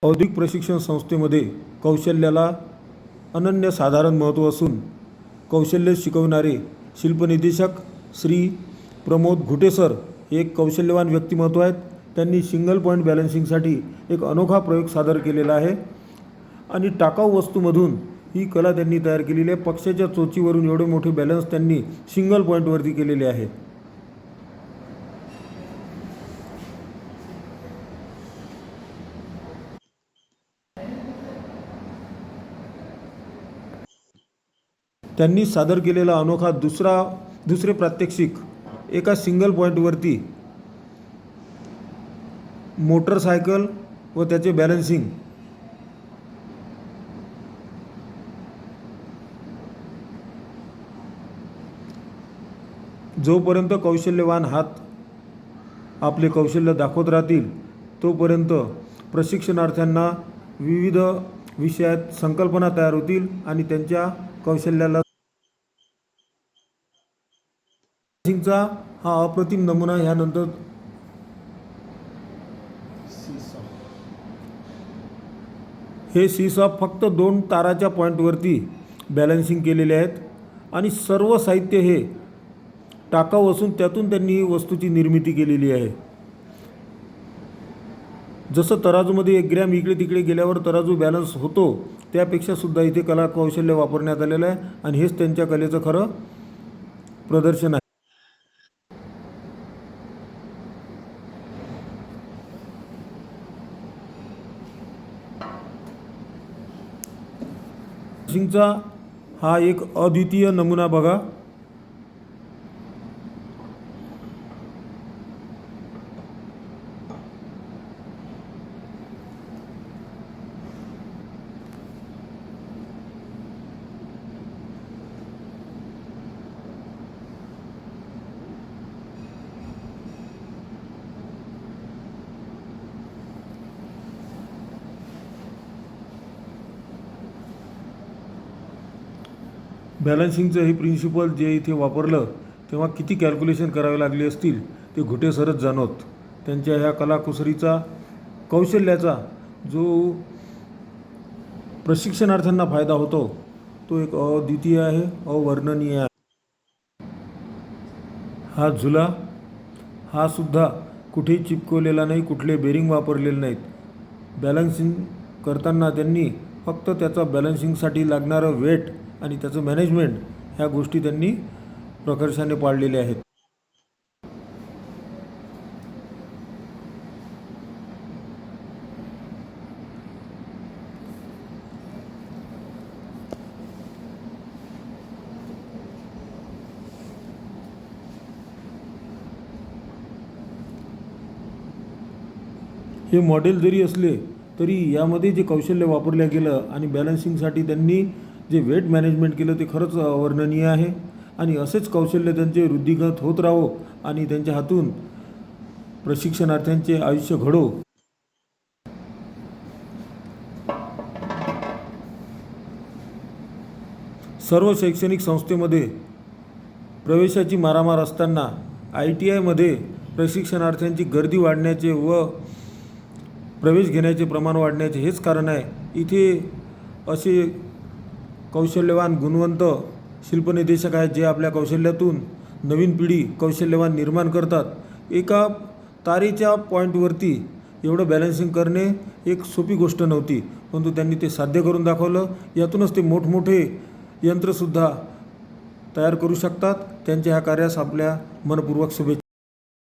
औद्योगिक प्रशिक्षण संस्थेमध्ये कौशल्याला अनन्यसाधारण महत्त्व असून कौशल्य शिकवणारे शिल्पनिदेशक श्री प्रमोद घुटे सर हे एक कौशल्यवान व्यक्तिमत्व आहेत. त्यांनी सिंगल पॉईंट बॅलन्सिंगसाठी एक अनोखा प्रयोग सादर केलेला आहे आणि टाकाऊ वस्तूमधून ही कला त्यांनी तयार केलेली आहे. पक्षाच्या चोचीवरून एवढे मोठे बॅलन्स त्यांनी सिंगल पॉईंटवरती केलेले आहे. त्यांनी सादर केलेला अनोखा दुसरे प्रात्यक्षिक एका सिंगल पॉईंटवरती मोटरसायकल व त्याचे बॅलन्सिंग जोपर्यंत कौशल्यवान हात आपले कौशल्य दाखवत राहतील तोपर्यंत प्रशिक्षणार्थ्यांना विविध विषयात संकल्पना तयार होतील आणि त्यांच्या कौशल्याला चा हा अप्रतिम नमुना यानंतर हे सीसॉ फक्त 2 ताराच्या पॉईंटवरती बॅलन्सिंग केलेले आहेत आणि सर्व साहित्य हे टाकाऊ असून त्यातून त्यांनी ही वस्तूची निर्मिती केलेली आहे. जसं तराजूमध्ये 1 ग्रॅम इकडे तिकडे गेल्यावर तराजू बॅलन्स होतो त्यापेक्षा सुद्धा इथे कला कौशल्य वापरण्यात आलेलं आहे आणि हेच त्यांच्या कलेचं खरं प्रदर्शन आहे. बॅलन्सिंगचा हा एक अद्वितीय नमुना बघा. बॅलन्सिंगचं हे प्रिन्सिपल जे इथे वापरलं तेव्हा किती कॅल्क्युलेशन करावे लागले असतील ते घुटे सरच जाणवत. त्यांच्या ह्या कलाकुसरीचा कौशल्याचा जो प्रशिक्षणार्थ्यांना फायदा होतो तो एक अद्वितीय आहे, अवर्णनीय आहे. हा झुला हा सुद्धा कुठेही चिपकवलेला नाही, कुठले बेरिंग वापरलेले नाहीत. बॅलन्सिंग करताना त्यांनी फक्त त्याचा बॅलन्सिंगसाठी लागणारं वेट आणि त्याचं मॅनेजमेंट ह्या गोष्टी त्यांनी प्रकर्षाने पाळलेल्या आहेत. हे मॉडेल जरी असले तरी यामध्ये जे कौशल्य वापरलं गेलं आणि बॅलन्सिंगसाठी त्यांनी जे वेट मॅनेजमेंट केलं ते खरंच अवर्णनीय आहे आणि असेच कौशल्य त्यांचे वृद्धिंगत होत राहो आणि त्यांच्या हातून प्रशिक्षणार्थ्यांचे आयुष्य घडो. सर्व शैक्षणिक संस्थेमध्ये प्रवेशाची मारामार असताना ITIमध्ये प्रशिक्षणार्थ्यांची गर्दी वाढण्याचे व प्रवेश घेण्याचे प्रमाण वाढण्याचे हेच कारण आहे. इथे असे कौशल्यवान गुणवंत शिल्पनिदेशक आहेत जे आपल्या कौशल्यातून नवीन पिढी कौशल्यवान निर्माण करतात. एका तारेच्या पॉईंटवरती एवढं बॅलन्सिंग करणे एक सोपी गोष्ट नव्हती, परंतु त्यांनी ते साध्य करून दाखवलं. यातूनच ते मोठमोठे यंत्रसुद्धा तयार करू शकतात. त्यांच्या ह्या कार्यास आपल्या मनपूर्वक शुभेच्छा.